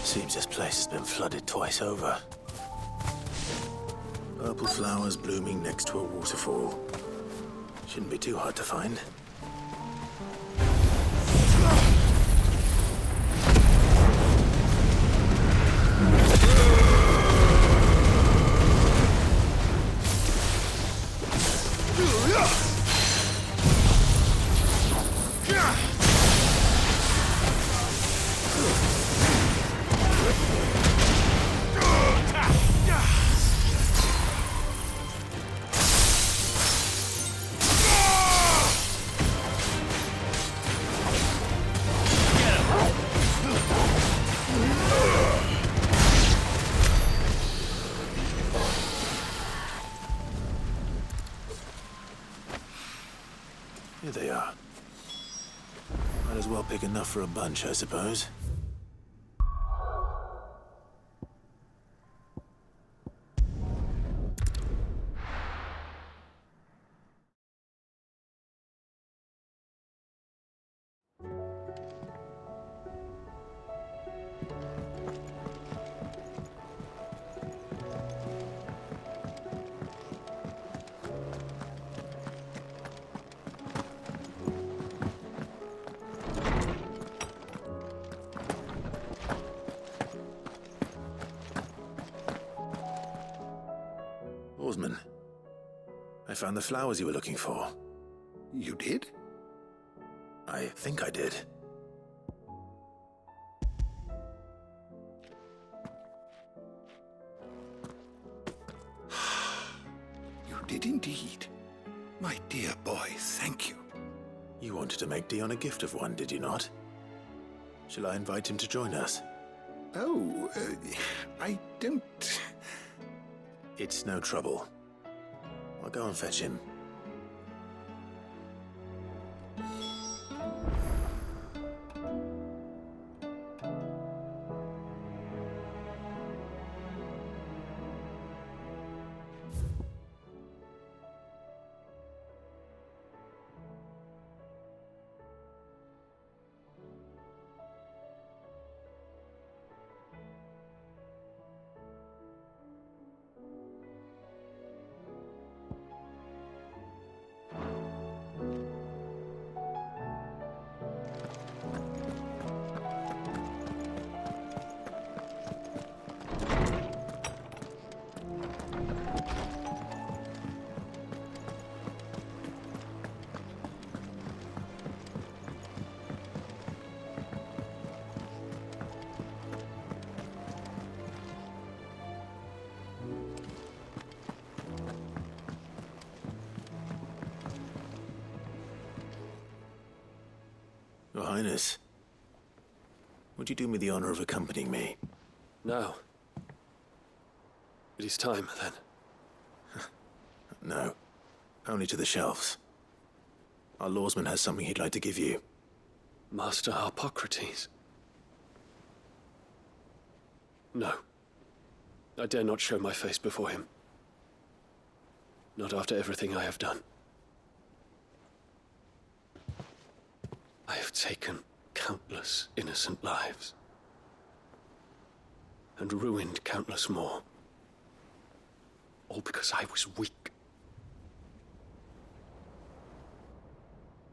Seems this place has been flooded twice over. Purple flowers blooming next to a waterfall. Shouldn't be too hard to find. Here they are. Might as well pick enough for a bunch, I suppose. Oarsman, I found the flowers you were looking for. You did? I think I did. You did indeed. My dear boy, thank you. You wanted to make Dion a gift of one, did you not? Shall I invite him to join us? Oh, I don't... It's no trouble. I'll go and fetch him. Your Highness, would you do me the honor of accompanying me? Now. It is time, then. No, only to the shelves. Our lawsman has something he'd like to give you. Master Harpocrates. No. I dare not show my face before him. Not after everything I have done. I have taken countless innocent lives. And ruined countless more. All because I was weak.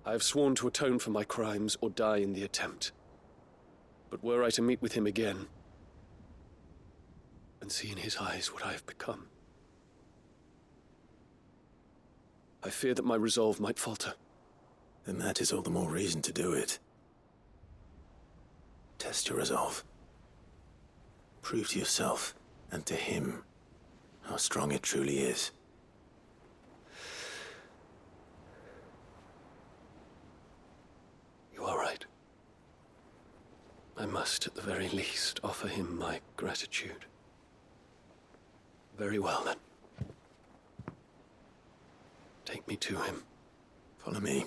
I have sworn to atone for my crimes or die in the attempt. But were I to meet with him again, and see in his eyes what I have become, I fear that my resolve might falter. Then that is all the more reason to do it. Test your resolve. Prove to yourself, and to him, how strong it truly is. You are right. I must, at the very least, offer him my gratitude. Very well, then. Take me to him. Follow me.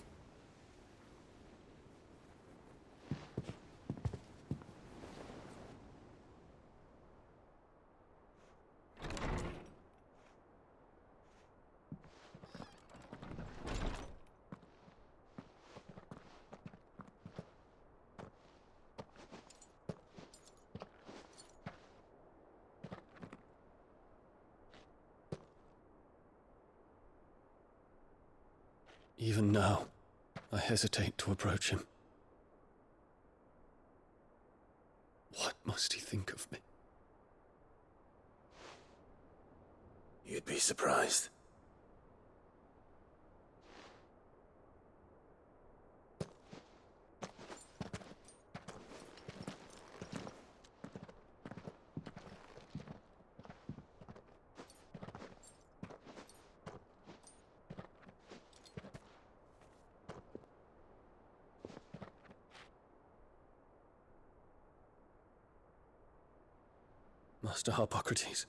Even now, I hesitate to approach him. What must he think of me? You'd be surprised. Master Harpocrates,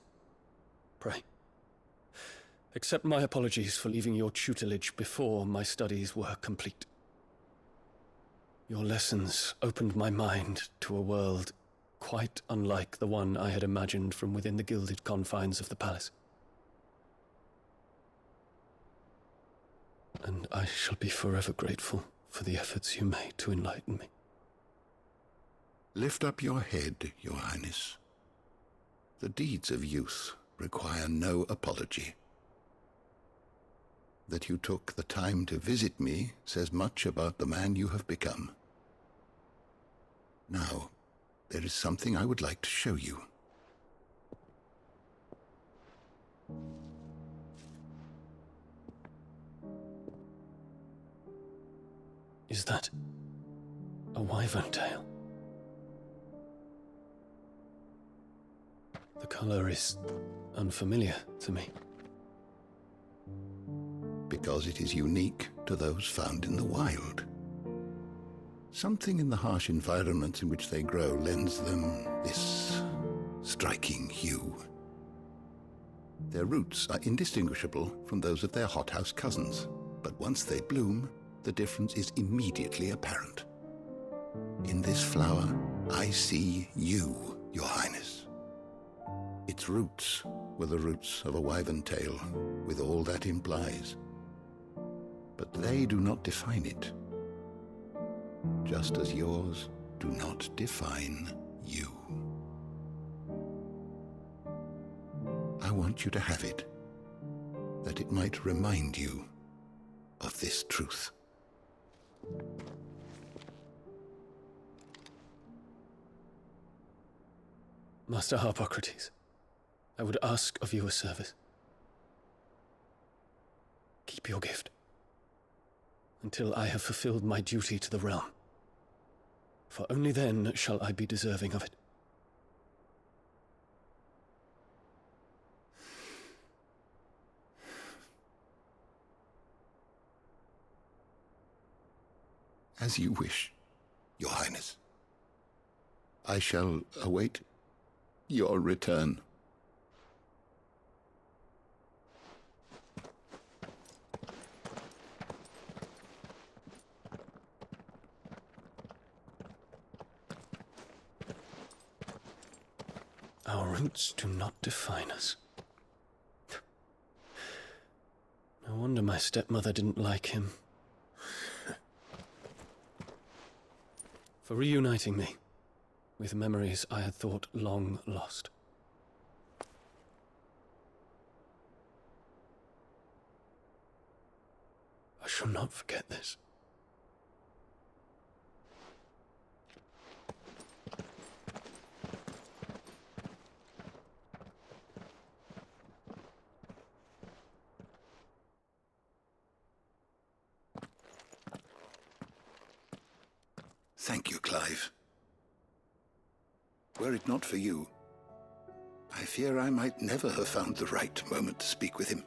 pray, accept my apologies for leaving your tutelage before my studies were complete. Your lessons opened my mind to a world quite unlike the one I had imagined from within the gilded confines of the palace. And I shall be forever grateful for the efforts you made to enlighten me. Lift up your head, Your Highness. The deeds of youth require no apology. That you took the time to visit me says much about the man you have become. Now, there is something I would like to show you. Is that a wyvern tail? The color is unfamiliar to me. Because it is unique to those found in the wild. Something in the harsh environments in which they grow lends them this striking hue. Their roots are indistinguishable from those of their hothouse cousins, but once they bloom, the difference is immediately apparent. In this flower, I see you, Your Highness. Its roots were the roots of a wyvern tail, with all that implies. But they do not define it, just as yours do not define you. I want you to have it, that it might remind you of this truth. Master Harpocrates, I would ask of you a service. Keep your gift until I have fulfilled my duty to the realm, for only then shall I be deserving of it. As you wish, Your Highness. I shall await your return. Our roots do not define us. No wonder my stepmother didn't like him. For reuniting me with memories I had thought long lost. I shall not forget this. Thank you, Clive. Were it not for you, I fear I might never have found the right moment to speak with him.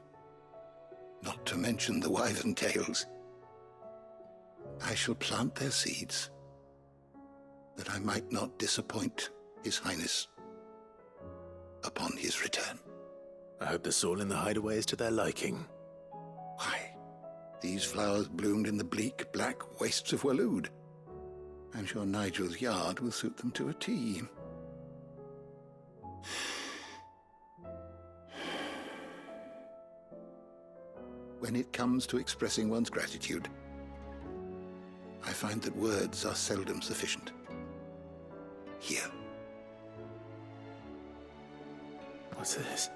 Not to mention the wyvern tales. I shall plant their seeds, that I might not disappoint His Highness upon his return. I hope the soil in the hideaway is to their liking. Why, these flowers bloomed in the bleak, black wastes of Waloed. I'm sure Nigel's yard will suit them to a T. When it comes to expressing one's gratitude, I find that words are seldom sufficient. Here. What's this?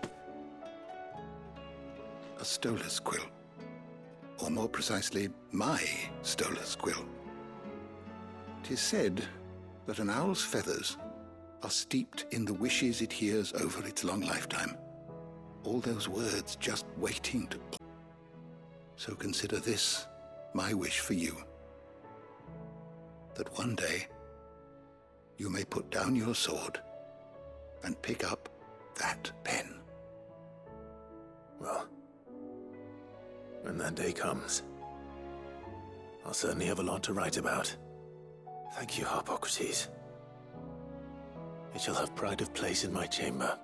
A stolas quill. or more precisely, my stolas quill. 'Tis said that an owl's feathers are steeped in the wishes it hears over its long lifetime. All those words just waiting to... So consider this my wish for you. That one day you may put down your sword and pick up that pen. Well, when that day comes, I'll certainly have a lot to write about. Thank you, Harpocrates. It shall have pride of place in my chamber.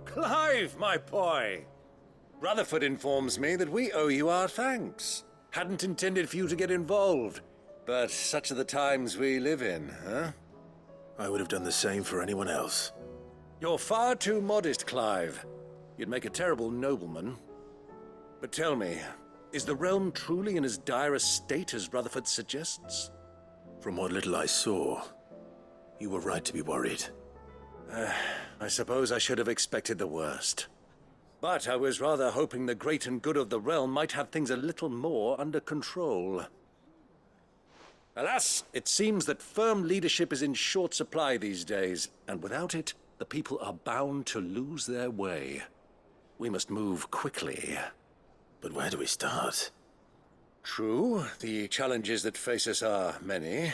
Clive, my boy! Rutherford informs me that we owe you our thanks. Hadn't intended for you to get involved, but such are the times we live in, huh? I would have done the same for anyone else. You're far too modest, Clive. You'd make a terrible nobleman. But tell me, is the realm truly in as dire a state as Rutherford suggests? From what little I saw, you were right to be worried. I suppose I should have expected the worst. But I was rather hoping the great and good of the realm might have things a little more under control. Alas, it seems that firm leadership is in short supply these days, and without it, the people are bound to lose their way. We must move quickly. But where do we start? True, the challenges that face us are many.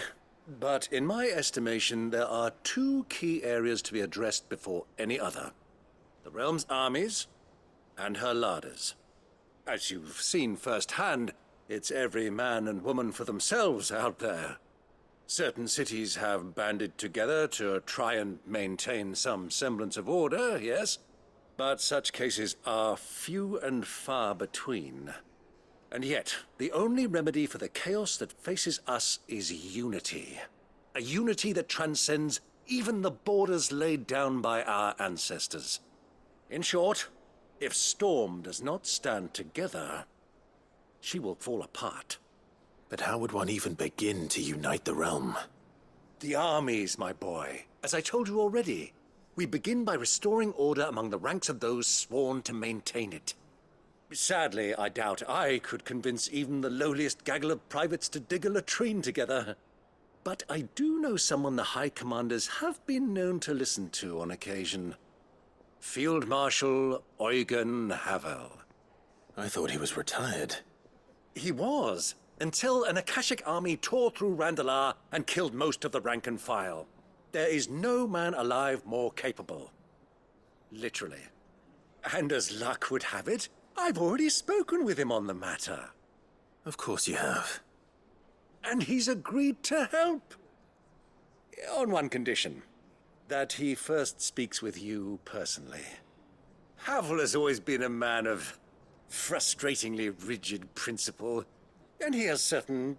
But in my estimation, there are two key areas to be addressed before any other. The realm's armies and her larders. As you've seen firsthand, it's every man and woman for themselves out there. Certain cities have banded together to try and maintain some semblance of order, yes, but such cases are few and far between. And yet, the only remedy for the chaos that faces us is unity. A unity that transcends even the borders laid down by our ancestors. In short, if Storm does not stand together, she will fall apart. But how would one even begin to unite the realm? The armies, my boy. As I told you already, we begin by restoring order among the ranks of those sworn to maintain it. Sadly, I doubt I could convince even the lowliest gaggle of privates to dig a latrine together. But I do know someone the High Commanders have been known to listen to on occasion. Field Marshal Eugen Havel. I thought he was retired. He was, until an Akashic army tore through Randalar and killed most of the rank and file. There is no man alive more capable. Literally. And as luck would have it, I've already spoken with him on the matter. Of course you have. And he's agreed to help. On one condition. That he first speaks with you personally. Havel has always been a man of frustratingly rigid principle, and he has certain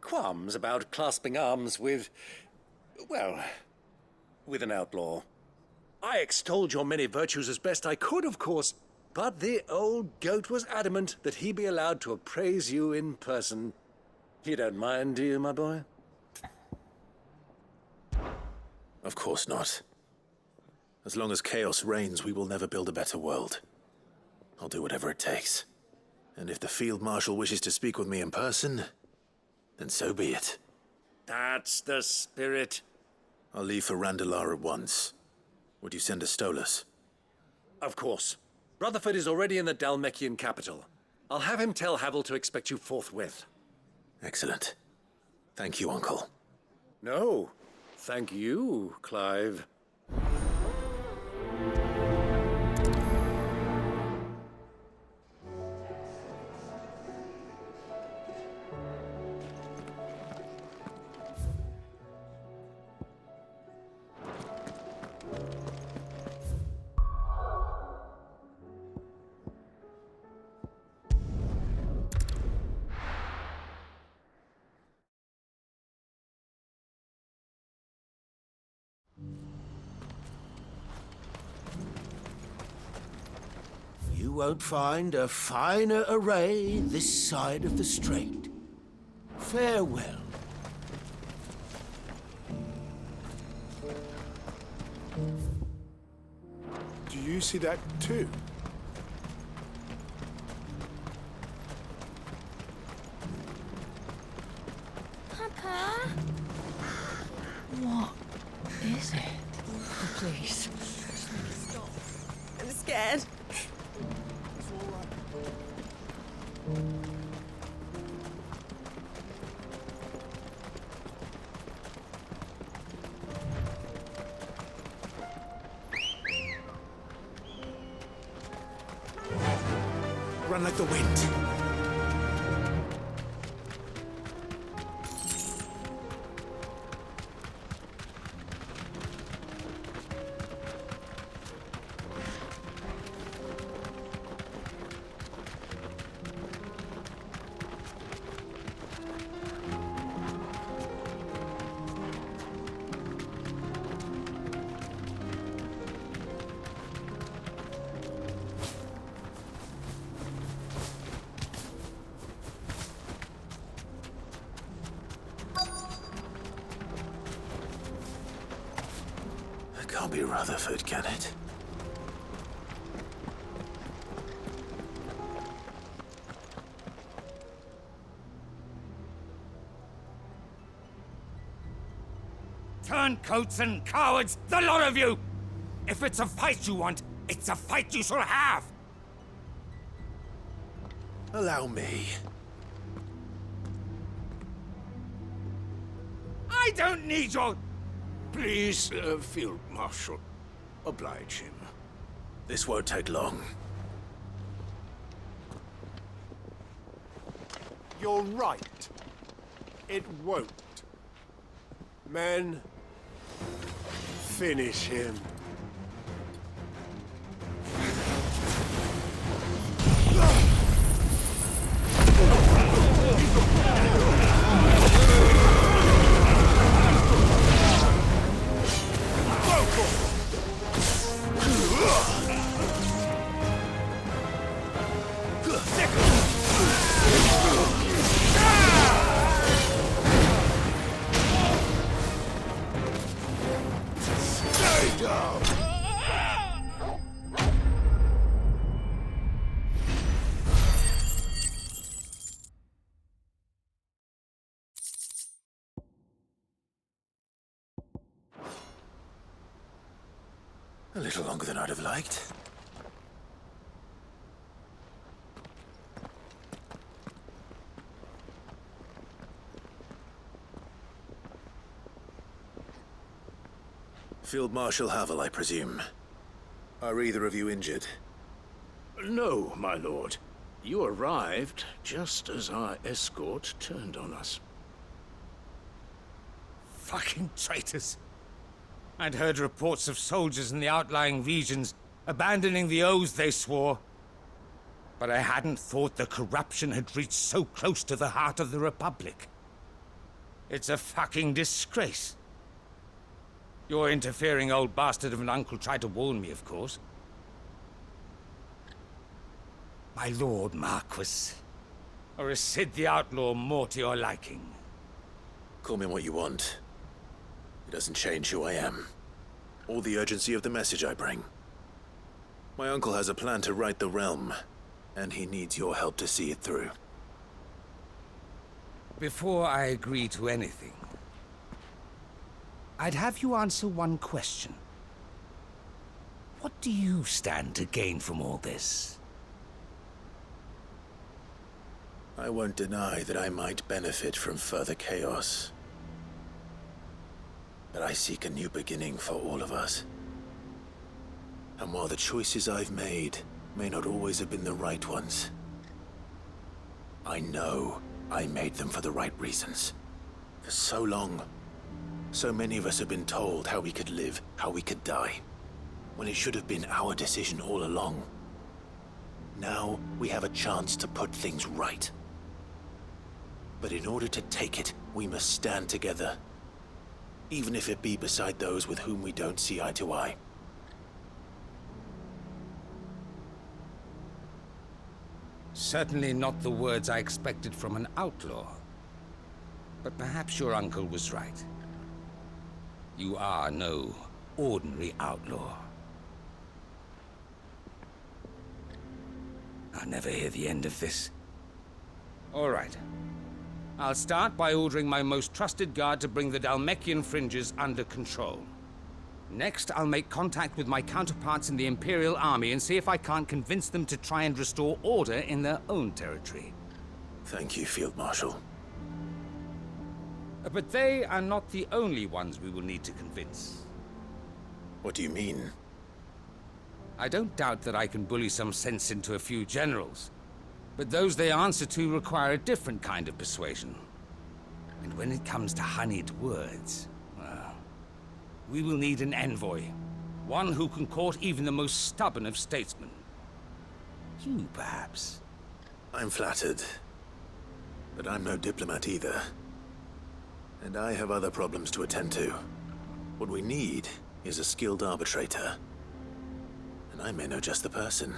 qualms about clasping arms with, well, with an outlaw. I extolled your many virtues as best I could, of course, but the old goat was adamant that he be allowed to appraise you in person. You don't mind, do you, my boy? Of course not. As long as chaos reigns, we will never build a better world. I'll do whatever it takes. And if the Field Marshal wishes to speak with me in person, then so be it. That's the spirit. I'll leave for Randalar at once. Would you send a Stolas? Of course. Rutherford is already in the Dalmekian capital. I'll have him tell Havel to expect you forthwith. Excellent. Thank you, Uncle. No, thank you, Clive. won't find a finer array this side of the strait. Farewell. Do you see that too? Papa? What is it? Oh, please. Stop. I'm scared. Run like the wind. Can't be Rutherford, can it? Turncoats and cowards, the lot of you! If it's a fight you want, it's a fight you shall have! Allow me. I don't need your... Please, Field Marshal, oblige him. This won't take long. You're right. It won't. Men, finish him. A little longer than I'd have liked. Field Marshal Havel, I presume. Are either of you injured? No, my lord. You arrived just as our escort turned on us. Fucking traitors. I'd heard reports of soldiers in the outlying regions abandoning the oaths they swore. But I hadn't thought the corruption had reached so close to the heart of the Republic. It's a fucking disgrace. Your interfering old bastard of an uncle tried to warn me, of course. My lord Marquis. Or is Sid the Outlaw more to your liking? Call me what you want. It doesn't change who I am, or the urgency of the message I bring. My uncle has a plan to right the realm, and he needs your help to see it through. Before I agree to anything, I'd have you answer one question. What do you stand to gain from all this? I won't deny that I might benefit from further chaos. But I seek a new beginning for all of us. And while the choices I've made may not always have been the right ones, I know I made them for the right reasons. For so long, so many of us have been told how we could live, how we could die, when it should have been our decision all along. Now we have a chance to put things right. But in order to take it, we must stand together. Even if it be beside those with whom we don't see eye to eye. Certainly not the words I expected from an outlaw. But perhaps your uncle was right. You are no ordinary outlaw. I'll never hear the end of this. All right. I'll start by ordering my most trusted guard to bring the Dhalmekian fringes under control. Next, I'll make contact with my counterparts in the Imperial Army and see if I can't convince them to try and restore order in their own territory. Thank you, Field Marshal. But they are not the only ones we will need to convince. What do you mean? I don't doubt that I can bully some sense into a few generals, but those they answer to require a different kind of persuasion. And when it comes to honeyed words, well, we will need an envoy. One who can court even the most stubborn of statesmen. You, perhaps. I'm flattered. But I'm no diplomat either. And I have other problems to attend to. What we need is a skilled arbitrator. And I may know just the person.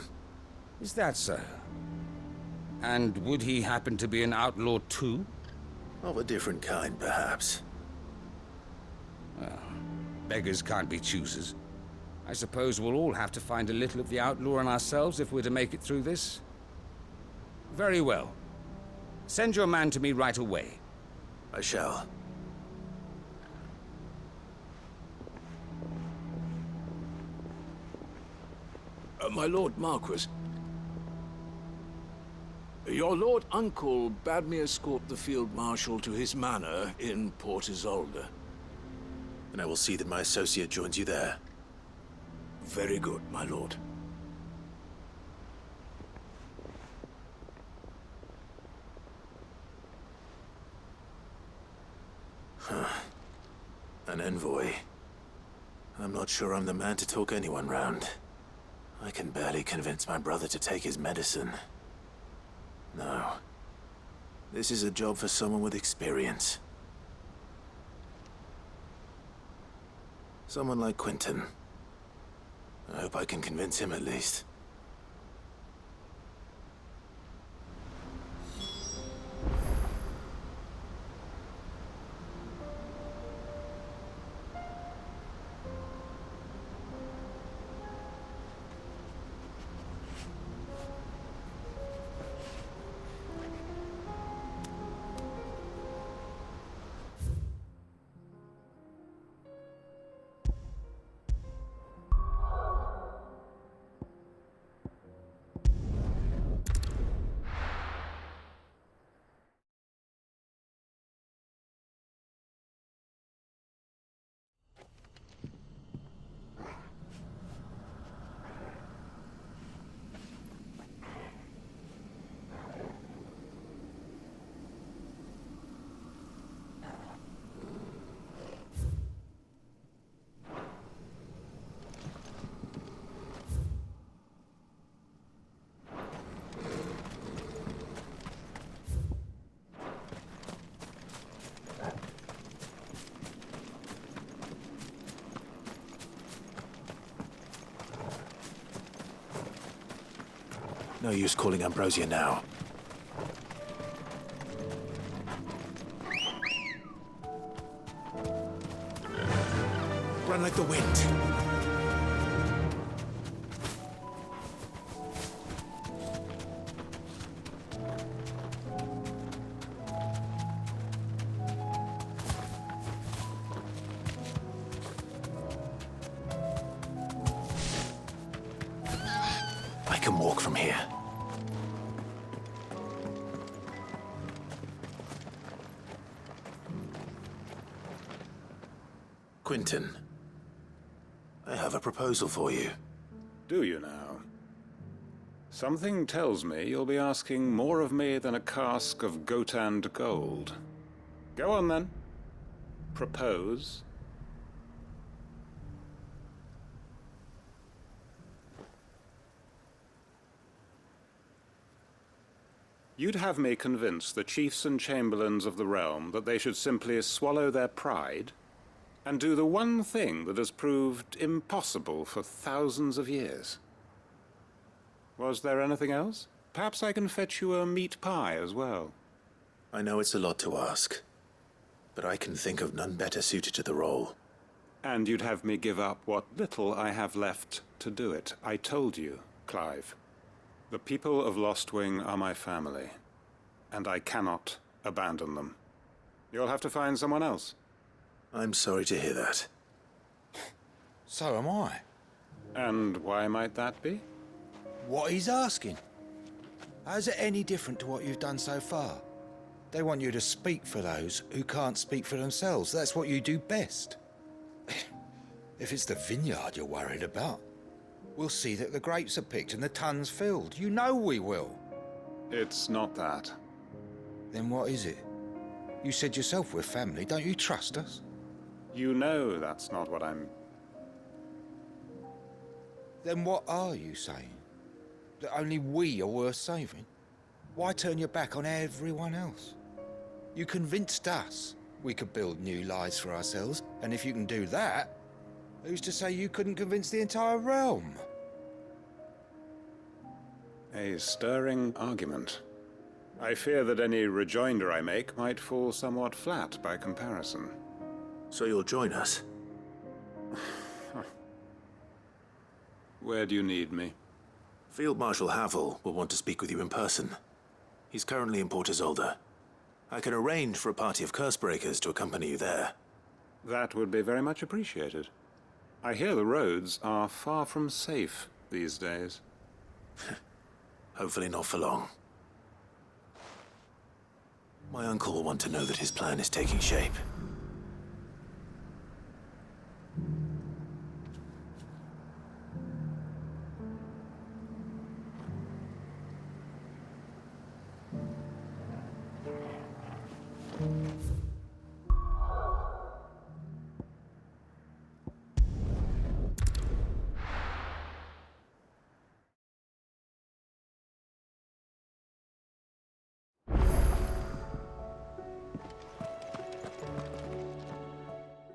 Is that so? And would he happen to be an outlaw too? Of a different kind, perhaps. Well, beggars can't be choosers. I suppose we'll all have to find a little of the outlaw in ourselves if we're to make it through this. Very well. Send your man to me right away. I shall. My Lord Marquis. Your Lord Uncle bade me escort the Field Marshal to his manor in Port Isolde. And I will see that my associate joins you there. Very good, my lord. An envoy. I'm not sure I'm the man to talk anyone round. I can barely convince my brother to take his medicine. No. This is a job for someone with experience. Someone like Quentin. I hope I can convince him at least. No use calling Ambrosia now. Run like the wind. I can walk from here. Quentin, I have a proposal for you. Do you now? Something tells me you'll be asking more of me than a cask of Gotand gold. Go on then. Propose. You'd have me convince the chiefs and chamberlains of the realm that they should simply swallow their pride and do the one thing that has proved impossible for thousands of years. Was there anything else? Perhaps I can fetch you a meat pie as well. I know it's a lot to ask, but I can think of none better suited to the role. And you'd have me give up what little I have left to do it. I told you, Clive. The people of Lost Wing are my family, and I cannot abandon them. You'll have to find someone else. I'm sorry to hear that. So am I. And why might that be? What he's asking. How's it any different to what you've done so far? They want you to speak for those who can't speak for themselves. That's what you do best. If it's the vineyard you're worried about, we'll see that the grapes are picked and the tons filled. You know we will. It's not that. Then what is it? You said yourself we're family. Don't you trust us? You know that's not what I'm... Then what are you saying? That only we are worth saving? Why turn your back on everyone else? You convinced us we could build new lives for ourselves, and if you can do that, who's to say you couldn't convince the entire realm? A stirring argument. I fear that any rejoinder I make might fall somewhat flat by comparison. So you'll join us? Where do you need me? Field Marshal Havel will want to speak with you in person. He's currently in Port Isolde. I can arrange for a party of Cursebreakers to accompany you there. That would be very much appreciated. I hear the roads are far from safe these days. Hopefully not for long. My uncle will want to know that his plan is taking shape.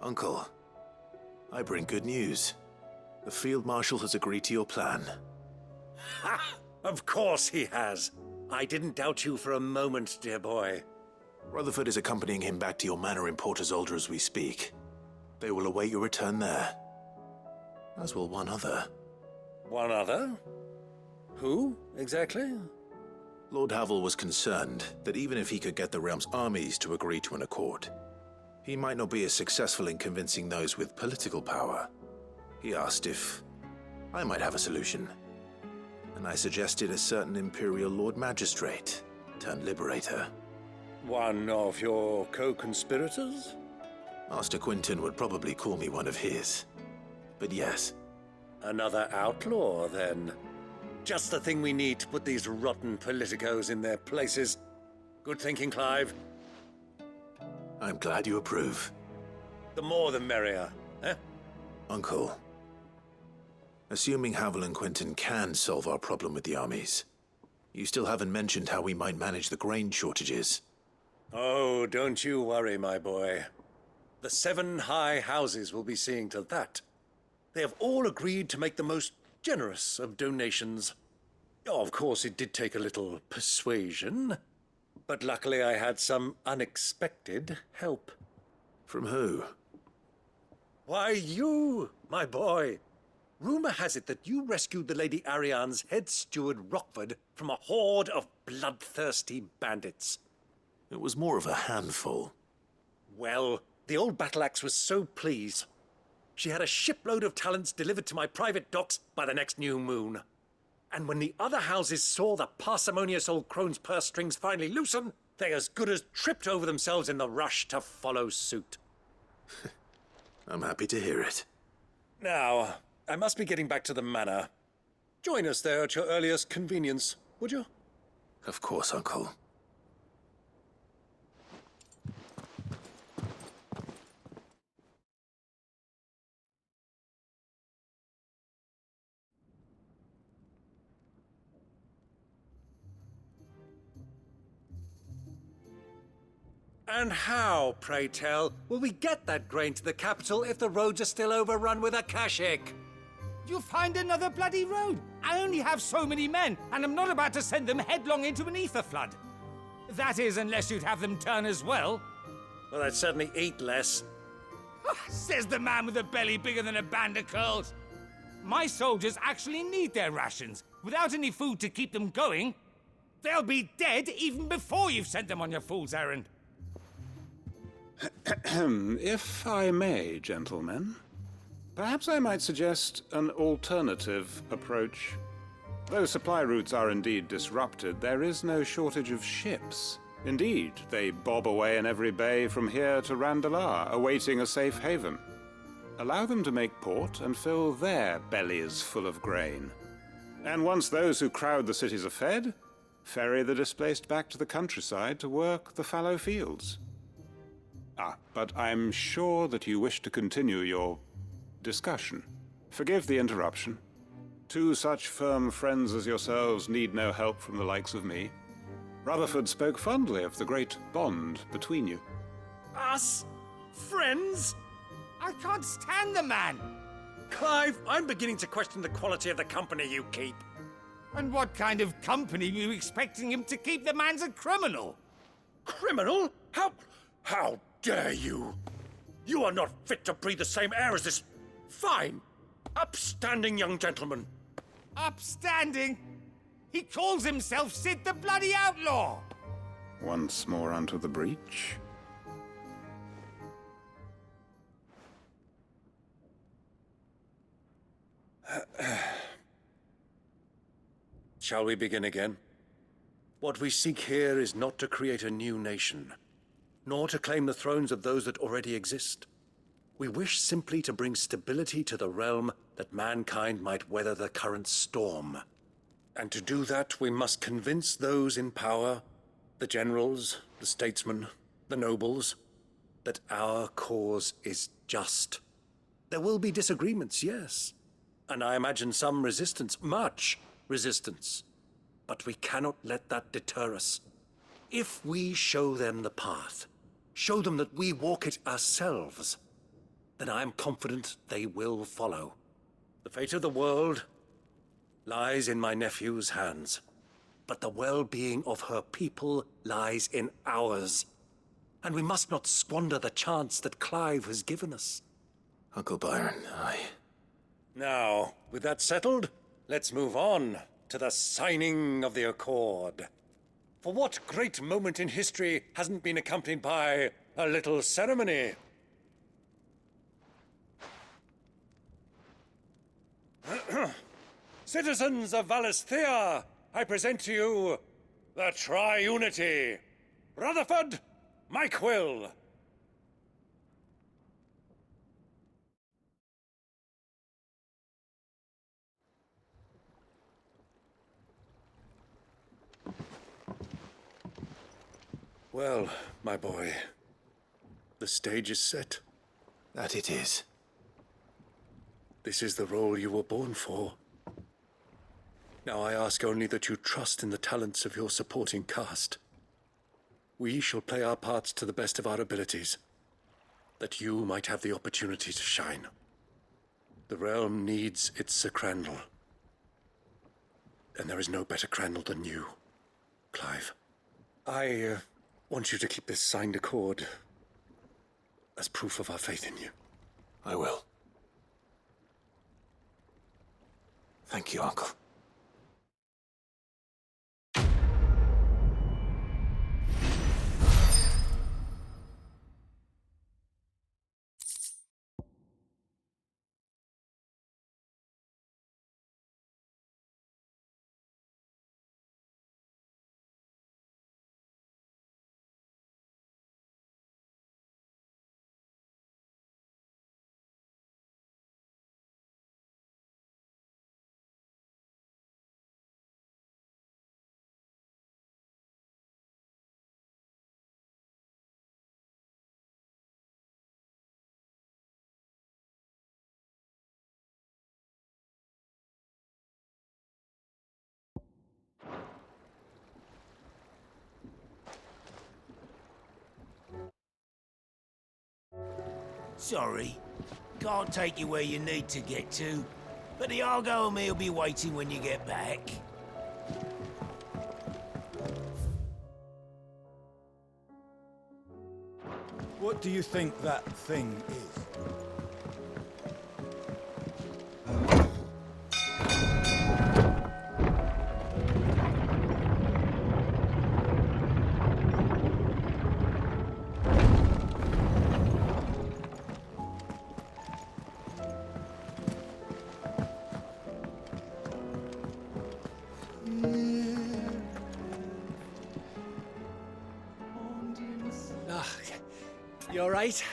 Uncle, I bring good news. The Field Marshal has agreed to your plan. Ha! Of course he has. I didn't doubt you for a moment, dear boy. Rutherford is accompanying him back to your manor in Port Isolde as we speak. They will await your return there. As will one other. One other? Who, exactly? Lord Havel was concerned that even if he could get the realm's armies to agree to an accord, he might not be as successful in convincing those with political power. He asked if I might have a solution, and I suggested a certain Imperial Lord Magistrate turned Liberator. One of your co-conspirators? Master Quinton would probably call me one of his, but yes. Another outlaw, then. Just the thing we need to put these rotten politicos in their places. Good thinking, Clive. I'm glad you approve. The more the merrier, eh? Uncle, assuming Havel and Quinton can solve our problem with the armies, you still haven't mentioned how we might manage the grain shortages. Oh, don't you worry, my boy. The 7 high houses will be seeing to that. They have all agreed to make the most generous of donations. Oh, of course, it did take a little persuasion, but luckily I had some unexpected help. From who? Why, you, my boy. Rumor has it that you rescued the Lady Ariane's head steward Rockford from a horde of bloodthirsty bandits. It was more of a handful. Well, the old battle-axe was so pleased. She had a shipload of talents delivered to my private docks by the next new moon. And when the other houses saw the parsimonious old crone's purse strings finally loosen, they as good as tripped over themselves in the rush to follow suit. I'm happy to hear it. Now, I must be getting back to the manor. Join us there at your earliest convenience, would you? Of course, Uncle. And how, pray tell, will we get that grain to the capital if the roads are still overrun with akashic? You'll find another bloody road. I only have so many men, and I'm not about to send them headlong into an ether flood. That is, unless you'd have them turn as well. Well, I'd certainly eat less. Says the man with a belly bigger than a band of curls. My soldiers actually need their rations. Without any food to keep them going, they'll be dead even before you've sent them on your fool's errand. If I may, gentlemen, perhaps I might suggest an alternative approach. Though supply routes are indeed disrupted, there is no shortage of ships. Indeed, they bob away in every bay from here to Randalar, awaiting a safe haven. Allow them to make port and fill their bellies full of grain. And once those who crowd the cities are fed, ferry the displaced back to the countryside to work the fallow fields. But I'm sure that you wish to continue your discussion. Forgive the interruption. Two such firm friends as yourselves need no help from the likes of me. Rutherford spoke fondly of the great bond between you. Us? Friends? I can't stand the man! Clive, I'm beginning to question the quality of the company you keep. And what kind of company were you expecting him to keep? The man's a criminal! Criminal? How dare you? You are not fit to breathe the same air as this fine, upstanding young gentleman. Upstanding? He calls himself Sid the Bloody Outlaw! Once more onto the breach. Shall we begin again? What we seek here is not to create a new nation, nor to claim the thrones of those that already exist. We wish simply to bring stability to the realm that mankind might weather the current storm. And to do that, we must convince those in power, the generals, the statesmen, the nobles, that our cause is just. There will be disagreements, yes, and I imagine some resistance, much resistance. But we cannot let that deter us. If we show them the path, show them that we walk it ourselves, then I am confident they will follow. The fate of the world lies in my nephew's hands, but the well-being of her people lies in ours. And we must not squander the chance that Clive has given us. Uncle Byron, Now, with that settled, let's move on to the signing of the Accord. For what great moment in history hasn't been accompanied by a little ceremony? Citizens of Valisthea, I present to you the Triunity. Rutherford, Mike Will. Well, my boy, the stage is set. that it is. This is the role you were born for. Now I ask only that you trust in the talents of your supporting cast. We shall play our parts to the best of our abilities, that you might have the opportunity to shine. The realm needs its Sir Crandall, and there is no better Crandall than you, Clive. I want you to keep this signed accord as proof of our faith in you. I will. Thank you, Uncle. Sorry, can't take you where you need to get to. But the Argo and me'll be waiting when you get back. What do you think that thing is? You alright?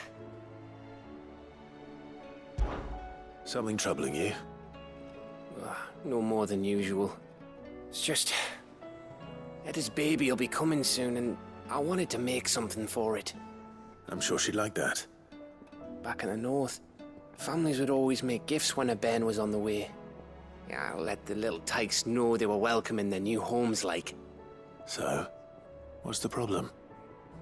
Something troubling you? No more than usual. It's just... Eda's baby will be coming soon, and I wanted to make something for it. I'm sure she'd like that. Back in the north, families would always make gifts when a bairn was on the way. Yeah, I'll let the little tykes know they were welcome in their new homes, like. So, what's the problem?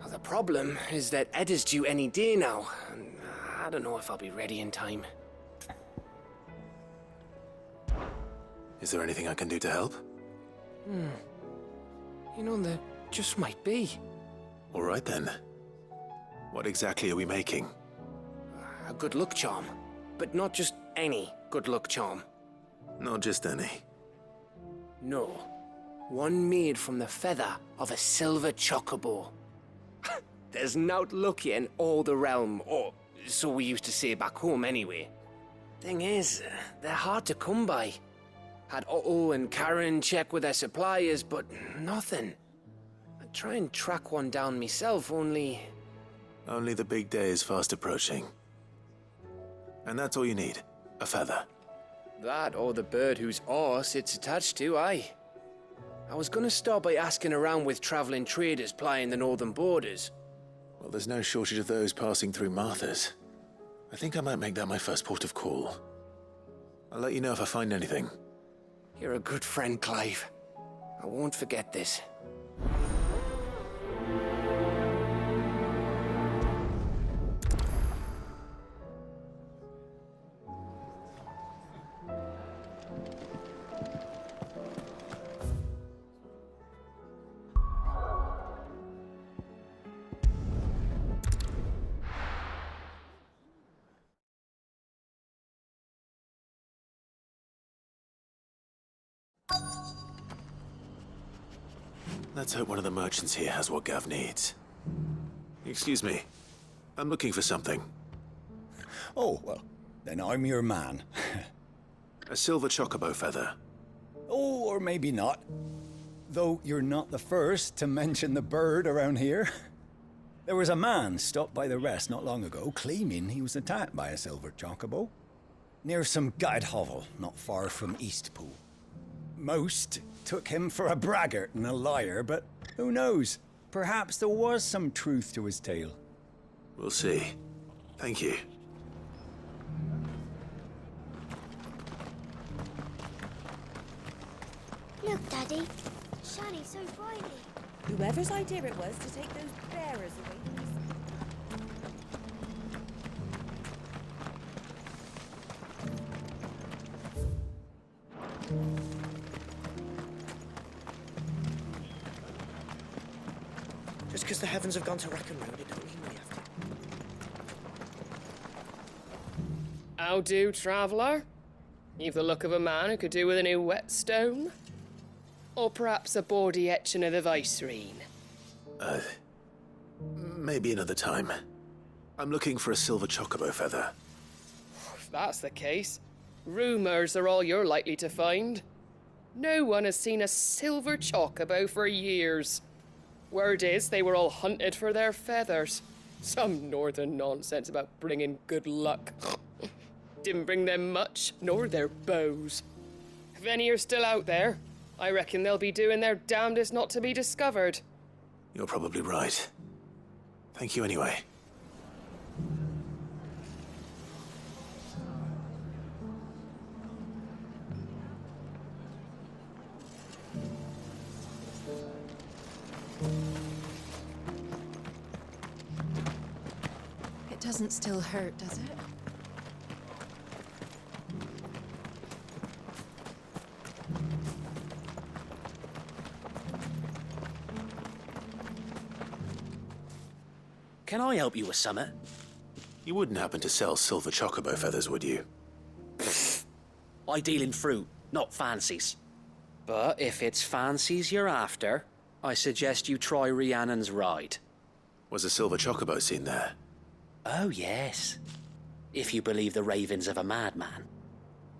Well, the problem is that Eda's due any day now, and I don't know if I'll be ready in time. Is there anything I can do to help? You know, there just might be. All right then. What exactly are we making? A good luck charm. But not just any good luck charm. Not just any. No. One made from the feather of a silver chocobo. There's nowt luckier in all the realm, or so we used to say back home anyway. Thing is, they're hard to come by. Had Otto and Karen check with their suppliers, but nothing. I'd try and track one down myself, only... Only the big day is fast approaching. And that's all you need, a feather. That or the bird whose horse it's attached to, aye. I was gonna start by asking around with traveling traders plying the northern borders. Well, there's no shortage of those passing through Martha's. I think I might make that my first port of call. I'll let you know if I find anything. You're a good friend, Clive. I won't forget this. Let's hope one of the merchants here has what Gav needs. Excuse me. I'm looking for something. Oh, well, then I'm your man. A silver chocobo feather. Oh, or maybe not. Though you're not the first to mention the bird around here. There was a man stopped by the rest not long ago claiming he was attacked by a silver chocobo. Near some gutted hovel not far from Eastpool. Most took him for a braggart and a liar, but who knows? Perhaps there was some truth to his tale. We'll see. Thank you. Look, Daddy. Shining so brightly. Whoever's idea it was to take those bearers away from the sun. Just because the heavens have gone to Rackham Road, it don't mean we have to. How do, traveller? You've the look of a man who could do with a new whetstone. Or perhaps a bawdy etching of the Vicereine. Maybe another time. I'm looking for a silver chocobo feather. If that's the case, rumours are all you're likely to find. No one has seen a silver chocobo for years. Word is they were all hunted for their feathers. Some northern nonsense about bringing good luck. Didn't bring them much, nor their bows. If any are still out there, I reckon they'll be doing their damnedest not to be discovered. You're probably right. Thank you anyway. It doesn't still hurt, does it? Can I help you with summat? You wouldn't happen to sell silver chocobo feathers, would you? I deal in fruit, not fancies. But if it's fancies you're after, I suggest you try Rhiannon's ride. Was a silver chocobo seen there? Oh, yes. If you believe the ravings of a madman.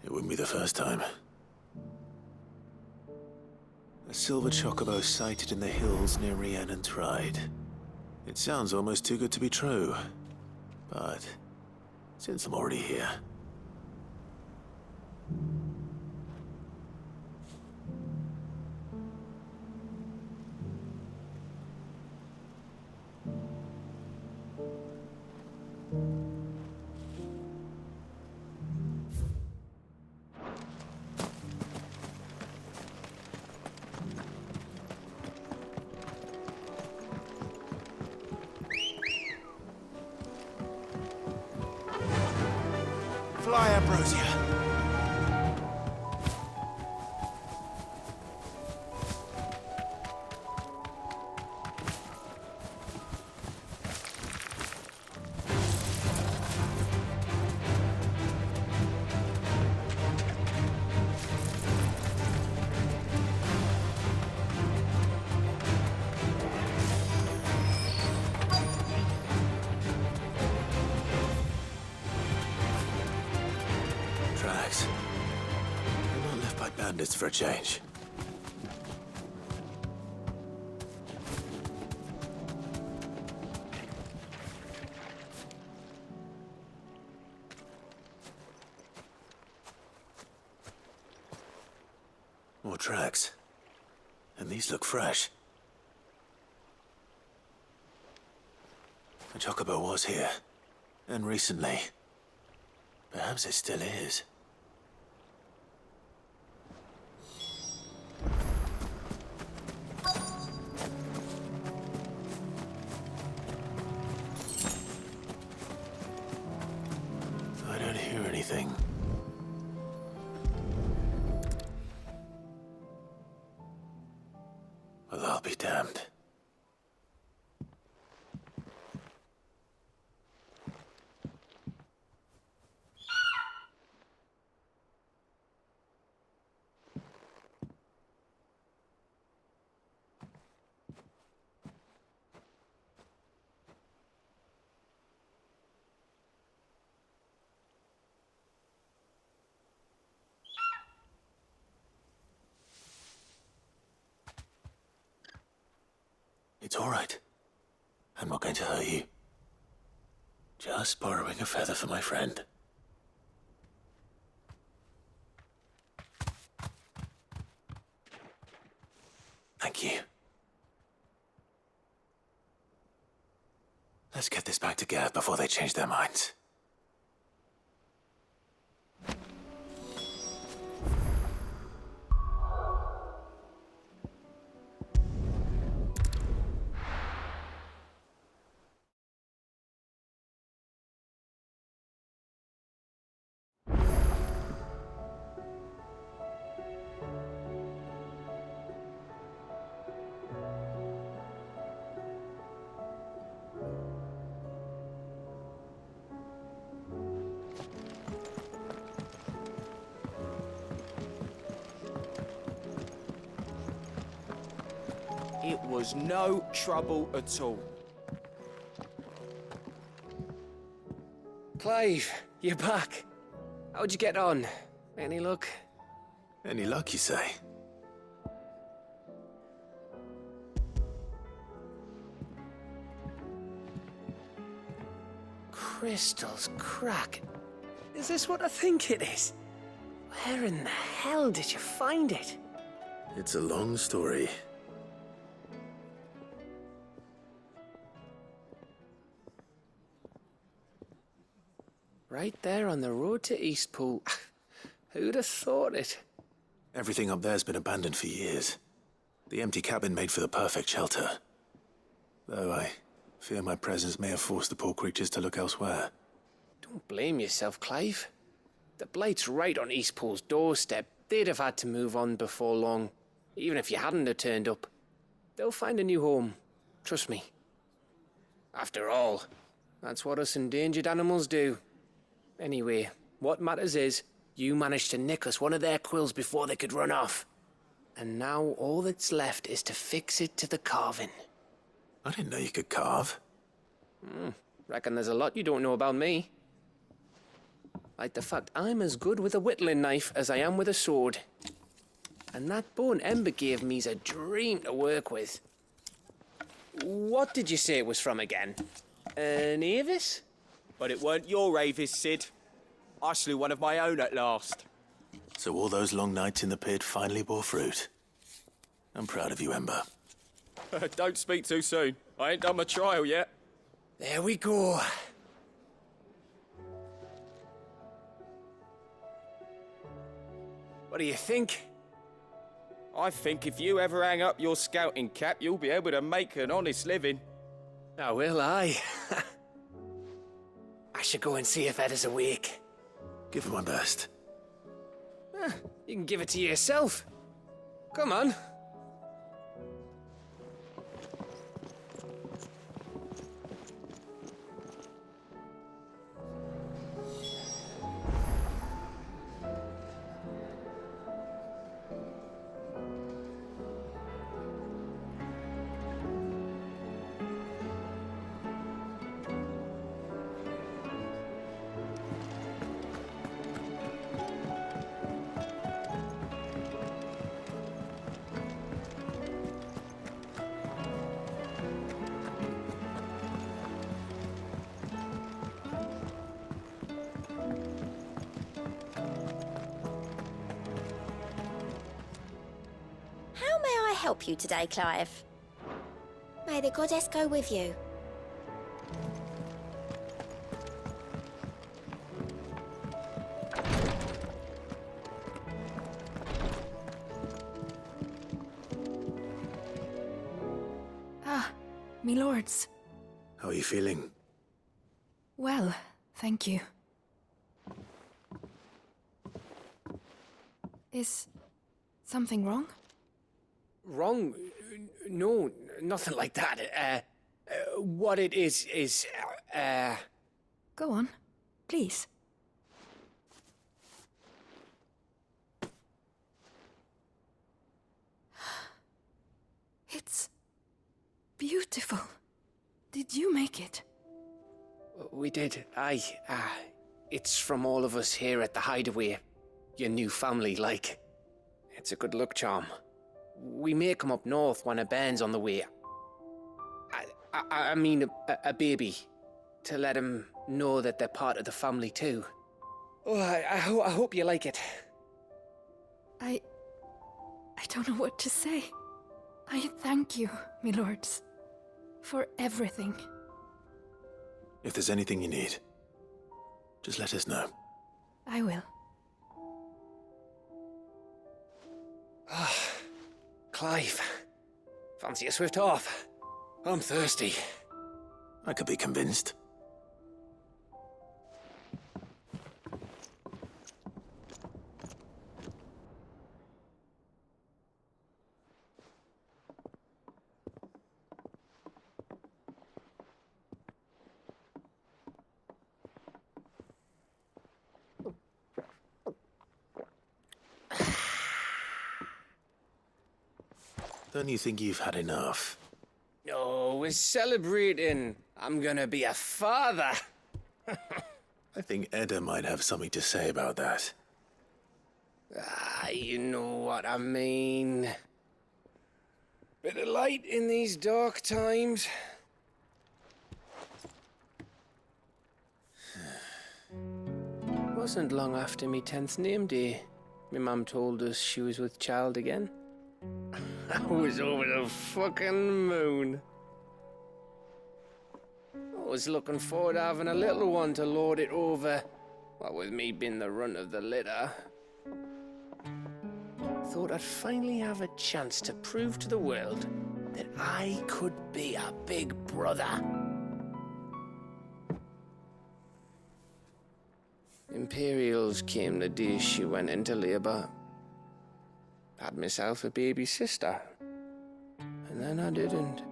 It wouldn't be the first time. A silver chocobo sighted in the hills near Rhiannon's ride. It sounds almost too good to be true. But since I'm already here... Fly, Ambrosia. Tracks. They're not left by bandits for a change. More tracks. And these look fresh. The chocobo was here. And recently. Perhaps it still is. I don't hear anything. Well, I'll be damned. It's all right. I'm not going to hurt you. Just borrowing a feather for my friend. Thank you. Let's get this back to Gav before they change their minds. It was no trouble at all. Clive, you're back. How'd you get on? Any luck? Any luck, you say? Crystal's crack. Is this what I think it is? Where in the hell did you find it? It's a long story. Right there on the road to Eastpool. Who'd have thought it? Everything up there's been abandoned for years. The empty cabin made for the perfect shelter. Though I fear my presence may have forced the poor creatures to look elsewhere. Don't blame yourself, Clive. The Blight's right on Eastpool's doorstep. They'd have had to move on before long, even if you hadn't have turned up. They'll find a new home. Trust me. After all, that's what us endangered animals do. Anyway, what matters is, you managed to nick us one of their quills before they could run off. And now all that's left is to fix it to the carving. I didn't know you could carve. Reckon there's a lot you don't know about me. Like the fact I'm as good with a whittling knife as I am with a sword. And that bone Ember gave me's a dream to work with. What did you say it was from again? An Avis? But it weren't your Avis, Sid. I slew one of my own at last. So all those long nights in the pit finally bore fruit. I'm proud of you, Ember. Don't speak too soon. I ain't done my trial yet. There we go. What do you think? I think if you ever hang up your scouting cap, you'll be able to make an honest living. Oh, will I? I should go and see if Ed is awake. Give it my best. You can give it to yourself. Come on. How may I help you today, Clive? May the goddess go with you. Ah, me lords. How are you feeling? Well, thank you. Is something wrong? Wrong? No, nothing like that. What it is... Go on, please. It's beautiful. Did you make it? We did. Aye. It's from all of us here at the Hideaway. Your new family, like. It's a good luck charm. We may come up north when a band's on the way. I mean a baby. To let him know that they're part of the family too. Oh, I hope you like it. I don't know what to say. I thank you, me lords, for everything. If there's anything you need, just let us know. I will. Clive, fancy a swift off? I'm thirsty. I could be convinced. Don't you think you've had enough? No, we're celebrating. I'm gonna be a father. I think Edda might have something to say about that. You know what I mean. Bit of light in these dark times. Wasn't long after me 10th name day. My mum told us she was with child again. I was over the fucking moon. I was looking forward to having a little one to lord it over, what with me being the runt of the litter. Thought I'd finally have a chance to prove to the world that I could be a big brother. Imperials came the day she went into labour. Had myself a baby sister. And then I didn't.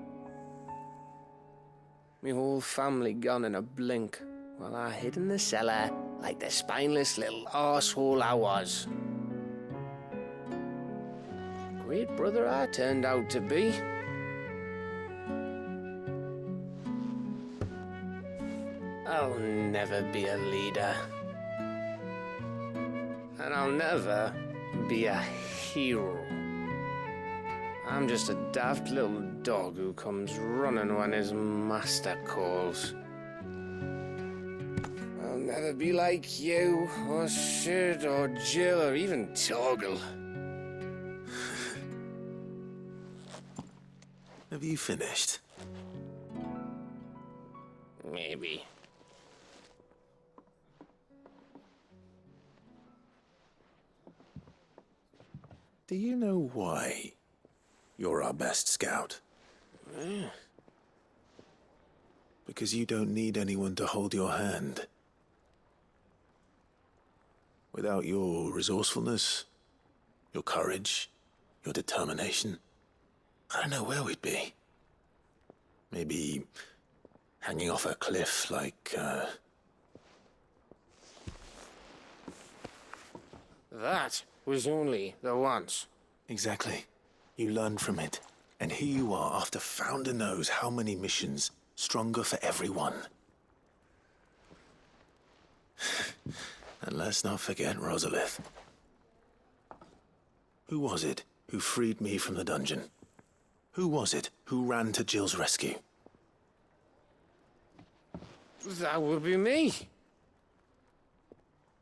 Me whole family gone in a blink, while I hid in the cellar like the spineless little arsehole I was. Great brother I turned out to be. I'll never be a leader. And I'll never be a hero. I'm just a daft little dog who comes running when his master calls. I'll never be like you, or Sid, or Jill, or even Torgal. Have you finished? Maybe. Do you know why you're our best scout? Because you don't need anyone to hold your hand. Without your resourcefulness, your courage, your determination, I don't know where we'd be. Maybe hanging off a cliff like, That was only the once. Exactly. You learn from it. And here you are, after Founder knows how many missions, stronger for everyone. And let's not forget Rosalith. Who was it who freed me from the dungeon? Who was it who ran to Jill's rescue? That would be me.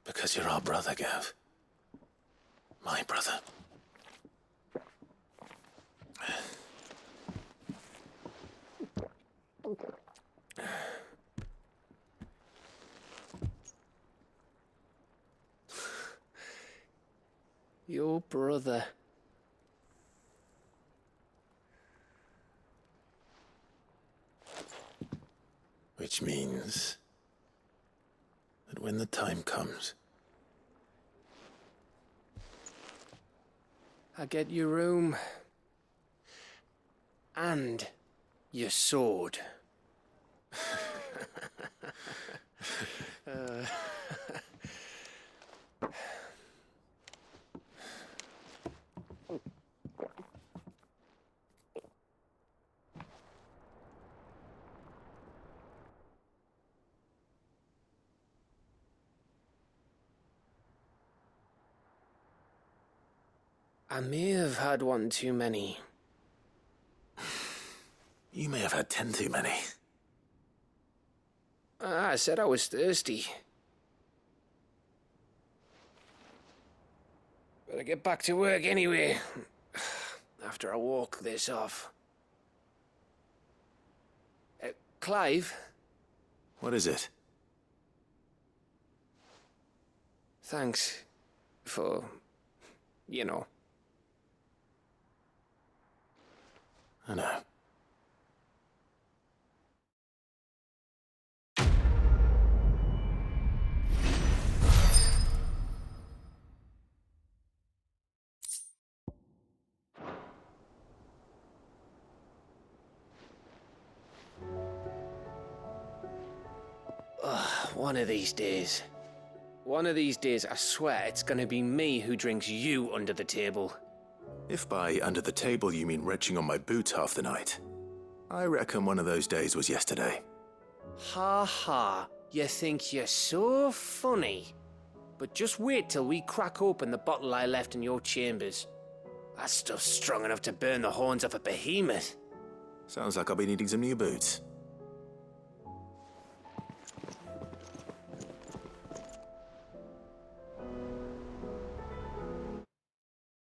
Because you're our brother, Gav. My brother. Your brother. Which means that when the time comes, I get your room. And your sword. I may have had one too many. you may have had 10 too many. I said I was thirsty. Better get back to work anyway, after I walk this off. Clive? What is it? Thanks for, you know. I know. One of these days. One of these days, I swear it's gonna be me who drinks you under the table. If by under the table you mean retching on my boots half the night, I reckon one of those days was yesterday. Ha ha, you think you're so funny. But just wait till we crack open the bottle I left in your chambers. That stuff's strong enough to burn the horns off a behemoth. Sounds like I'll be needing some new boots.